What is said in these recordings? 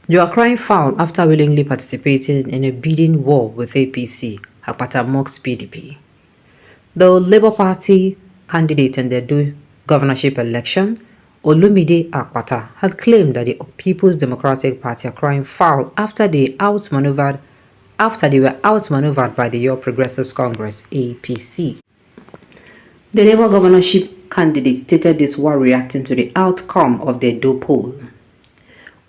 You are crying foul after willingly participating in a bidding war with APC, Akpata mocks PDP. The Labour Party candidate in the governorship election, Olumide Akpata, had claimed that the People's Democratic Party are crying foul after they were outmaneuvered by the Your Progressives Congress (APC). The Labour governorship candidate stated this while reacting to the outcome of the Edo poll.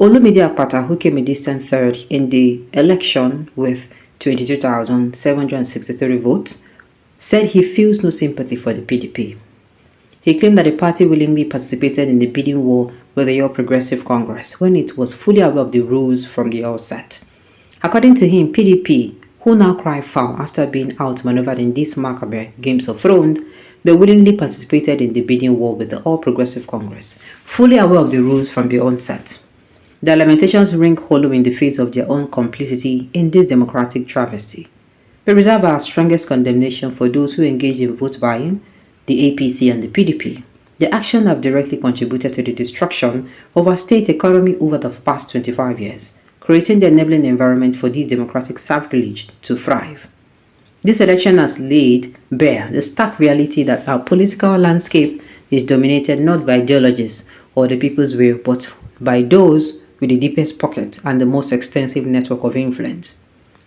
Olumide Akpata, who came a distant third in the election with 22,763 votes, said he feels no sympathy for the PDP. He claimed that the party willingly participated in the bidding war with the All Progressive Congress when it was fully aware of the rules from the outset. According to him, PDP, who now cry foul after being outmaneuvered in these macabre games of thrones, they willingly participated in the bidding war with the All Progressive Congress, fully aware of the rules from the onset. Their lamentations ring hollow in the face of their own complicity in this democratic travesty. We reserve our strongest condemnation for those who engage in vote buying, the APC and the PDP. The action have directly contributed to the destruction of our state economy over the past 25 years, creating the enabling environment for this democratic sacrilege to thrive. This election has laid bare the stark reality that our political landscape is dominated not by ideologies or the people's will, but by those with the deepest pocket and the most extensive network of influence.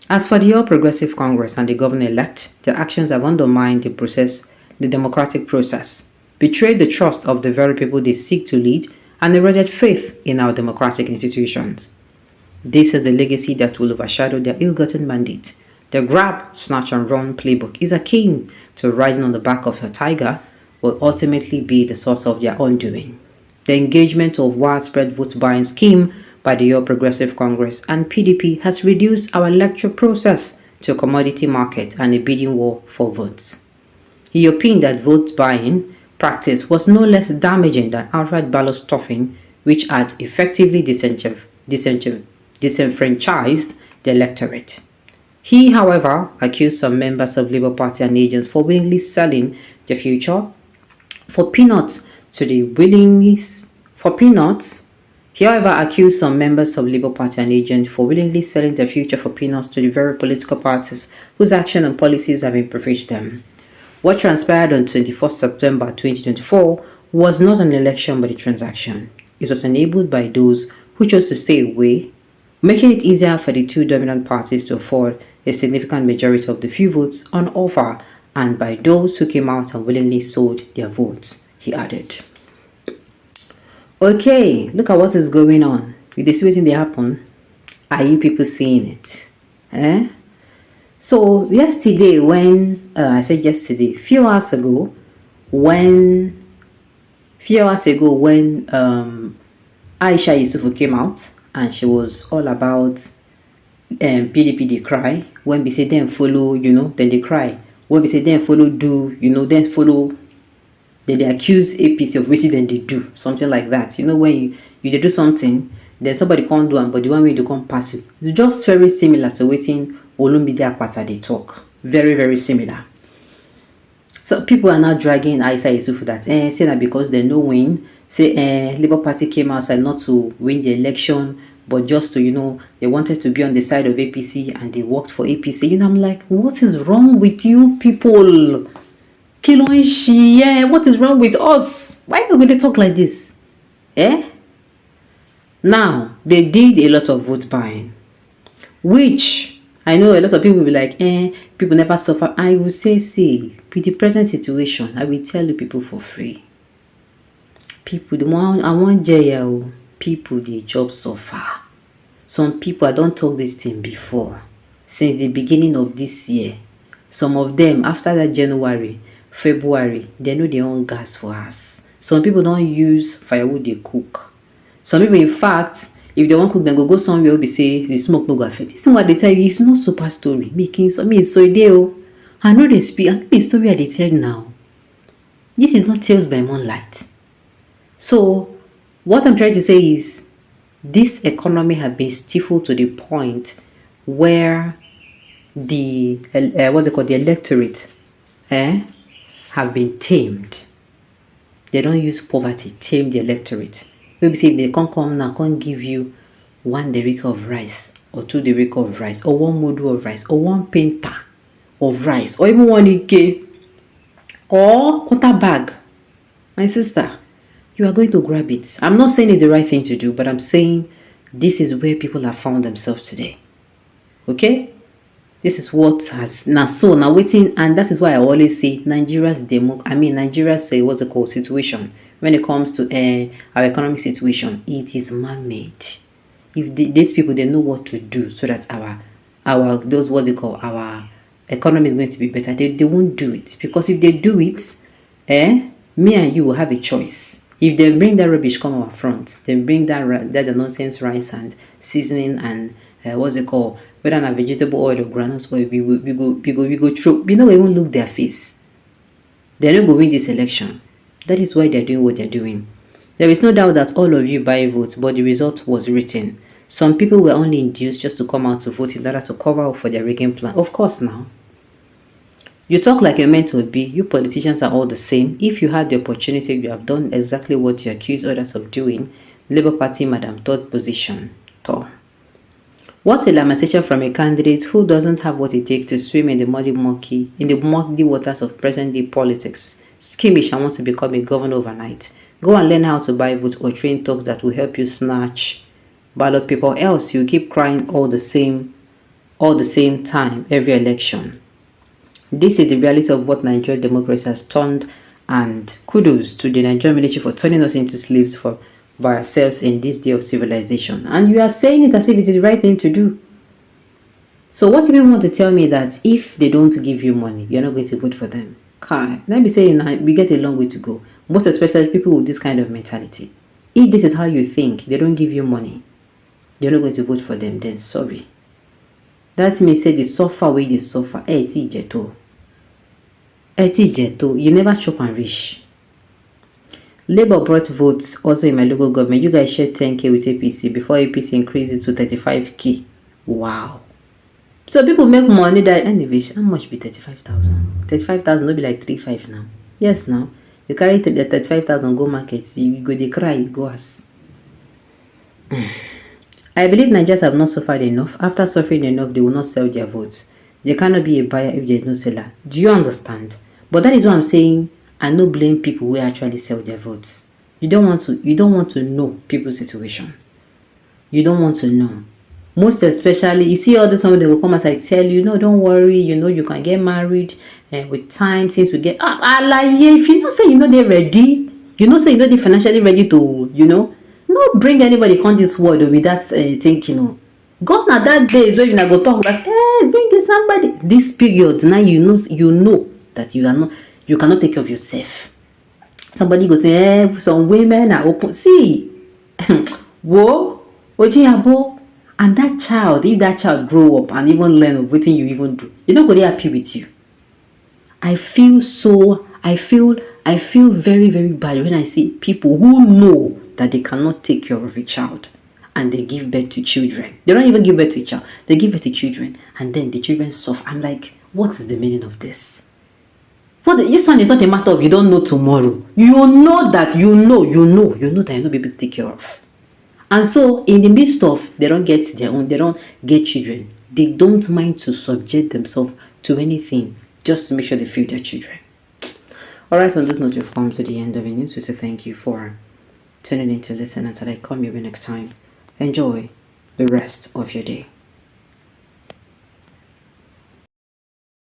As for the All Progressive Congress and the governor-elect, their actions have undermined the democratic process, betrayed the trust of the very people they seek to lead, and eroded faith in our democratic institutions. This is the legacy that will overshadow their ill-gotten mandate. Their grab, snatch and run playbook is akin to riding on the back of a tiger, will ultimately be the source of their undoing. The engagement of widespread vote buying scheme by the All Progressive Congress and PDP has reduced our electoral process to a commodity market and a bidding war for votes. He opined that vote buying practice was no less damaging than outright ballot stuffing, which had effectively disenfranchised the electorate. He, however, accused some members of Labour Party and agents for willingly selling their future for peanuts to the willingness for peanuts. He, however, accused some members of Labour Party and agents for willingly selling their future for peanuts to the very political parties whose action and policies have impoverished them. What transpired on 21st September 2024 was not an election but a transaction. It was enabled by those who chose to stay away, making it easier for the two dominant parties to afford a significant majority of the few votes on offer, and by those who came out and willingly sold their votes, he added. Okay, look at what is going on. With the situation they happen, are you people seeing it? So yesterday when, few hours ago when Aisha Yusufu came out and she was all about PDP they cry. When we say then follow, then they cry. When we say then follow do, then follow, then they accuse APC of wasting, then they do something like that. When you do something, then somebody can't do it, but the one way they can't pass it. It's just very similar to waiting Olumide Akpata they talk. Very, very similar. So people are now dragging Aisha Yusufu that saying that because they no win, Labour Party came outside not to win the election, but just to, they wanted to be on the side of APC and they worked for APC. I'm like, what is wrong with you people? What is wrong with us? Why are you going to talk like this? Now, they did a lot of vote buying, which I know a lot of people will be like, people never suffer. I will say, see, with the present situation, I will tell you people for free. People, I want jail. People, the job suffer. Some people, I don't talk this thing before. Since the beginning of this year, some of them, after that January, February, they know they own gas for us. Some people don't use firewood, they cook. Some people, in fact, if they want cook, then go somewhere, be say the smoke no go affect. This is what they tell you. It's not super story. Making so me so deal. I know they speak. I know the story I they tell you now. This is not tales by moonlight. So, what I'm trying to say is, this economy has been stifled to the point where the the electorate, have been tamed. They don't use poverty, tame the electorate. Maybe say they can't come now, can't give you 1 derrick of rice or 2 derrick of rice or 1 module of rice or 1 pinta of rice or even 1 ike or quarter bag, my sister, you are going to grab it. I'm not saying it's the right thing to do, but I'm saying this is where people have found themselves today. Okay? This is what has now waiting, and that is why I always say Nigeria's situation when it comes to our economic situation. It is man-made. If these people, they know what to do so that our economy is going to be better, they won't do it, because if they do it, me and you will have a choice. If they bring that rubbish come our front, they bring that the nonsense rice and seasoning and whether na vegetable oil or groundnut oil, we go through. We don't even look their face. They're not going to win this election. That is why they're doing what they're doing. There is no doubt that all of you buy votes, but the result was written. Some people were only induced just to come out to vote in order to cover up for their rigging plan. Of course now. You talk like you're meant to be. You politicians are all the same. If you had the opportunity, you have done exactly what you accuse others of doing. Labour Party, Madam, third position. What a lamentation from a candidate who doesn't have what it takes to swim in the muddy waters of present-day politics. Schemish and want to become a governor overnight. Go and learn how to buy votes or train talks that will help you snatch ballot paper, else you keep crying all the same time every election. This is the reality of what Nigerian democracy has turned, and kudos to the Nigerian military for turning us into slaves by ourselves in this day of civilization. And you are saying it as if it is the right thing to do. So what if you want to tell me that if they don't give you money, you're not going to vote for them? Let me say, we get a long way to go. Most especially people with this kind of mentality. If this is how you think, they don't give you money, you're not going to vote for them, then sorry. That's me say the suffer way they suffer. Jeto. You never chop and reach. Labour brought votes also in my local government. You guys shared 10k with APC before APC increased it to 35k. Wow. So people make money that anyway. How much be 35,000? 35,000 will be like 3.5 now. Yes, now. You carry the 35,000 go markets, you go they cry, it go as. I believe Nigerians have not suffered enough. After suffering enough, they will not sell their votes. There cannot be a buyer if there is no seller. Do you understand? But that is what I'm saying. I no blame people who actually sell their votes. You don't want to know people's situation. You don't want to know. Most especially, you see all this one, they will come as I tell you, no, don't worry, you can get married, and with time, things will get if you not say they're ready, say they're financially ready to, not bring anybody on this world with that thing, God na that day is where you go talk like, bring somebody. This period, now you know that you cannot take care of yourself. Somebody go say, some women are open. See, whoa, Ojiabo. And that child, if that child grow up and even learn of what you even do, you're not going to be happy with you. I feel very, very bad when I see people who know that they cannot take care of a child and they give birth to children. They don't even give birth to a child. They give birth to children and then the children suffer. I'm like, what is the meaning of this? This one is not a matter of you don't know tomorrow. You know that you know that you're not able to take care of. And so, in the midst of they don't get their own, they don't get children, they don't mind to subject themselves to anything just to make sure they feed their children. Alright, on this note, we've come to the end of the news. We say thank you for tuning in to listen until I come here next time. Enjoy the rest of your day.